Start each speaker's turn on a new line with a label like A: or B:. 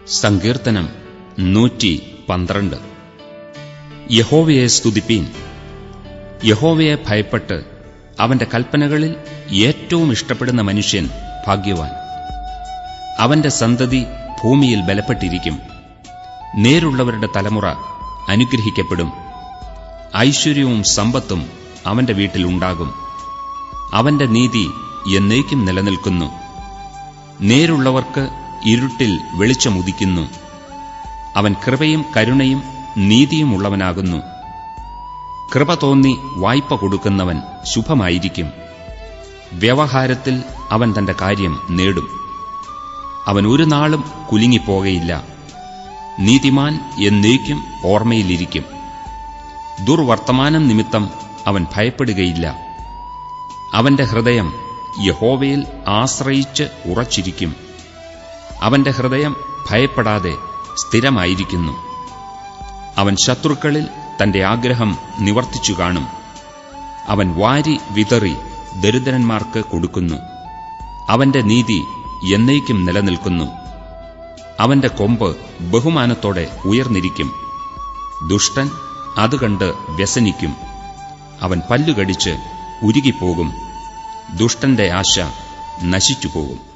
A: സങ്കീർത്തനം 112. യഹോവയെ സ്തുതിപ്പീൻ. യഹോവയെ ഭയപ്പെട്ട് അവന്റെ കൽപ്പനകളിൽ ഏറ്റവും ഇഷ്ടപ്പെടുന്ന മനുഷ്യൻ ഭാഗ്യവാൻ. അവന്റെ സന്തതി ഭൂമിയിൽ ബലപ്പെട്ടിരിക്കും. നേരുള്ളവരുടെ തലമുറ അനുഗ്രഹിക്കപ്പെടും. ഐശ്വര്യവും സമ്പത്തും അവന്റെ വീട്ടിൽ ഉണ്ടാകും. അവന്റെ നീതി എന്നേക്കും നിലനിൽക്കുന്നു. നേരുള്ളവർക്ക് ഇരുട്ടിൽ വെളിച്ചമുദിക്കുന്നു. അവൻ കൃപയും കരുണയും നീതിയുമുള്ളവനാകുന്നു. കൃപ തോന്നി വായ്പ കൊടുക്കുന്നവൻ ശുഭമായിരിക്കും. വ്യവഹാരത്തിൽ അവൻ തന്റെ കാര്യം നേടും. അവൻ ഒരു നാളും കുലുങ്ങിപ്പോകയില്ല. നീതിമാൻ എന്നേക്കും ഓർമ്മയിലിരിക്കും. ദുർവർത്തമാനം നിമിത്തം അവൻ ഭയപ്പെടുകയില്ല. അവന്റെ ഹൃദയം യഹോവയിൽ ആശ്രയിച്ച് ഉറച്ചിരിക്കും. അവന്റെ ഹൃദയം ഭയപ്പെടാതെ സ്ഥിരമായിരിക്കുന്നു. അവൻ ശത്രുക്കളിൽ തന്റെ ആഗ്രഹം നിവർത്തിച്ചു കാണും. അവൻ വാരി വിതറി ദരിദ്രന്മാർക്ക് കൊടുക്കുന്നു. അവന്റെ നീതി എന്നേക്കും നിലനിൽക്കുന്നു. അവന്റെ കൊമ്പ് ബഹുമാനത്തോടെ ഉയർന്നിരിക്കും. ദുഷ്ടൻ അത് കണ്ട് വ്യസനിക്കും. അവൻ പല്ലുകടിച്ച് ഉരുകിപ്പോകും. ദുഷ്ടന്റെ ആശ നശിച്ചുപോകും.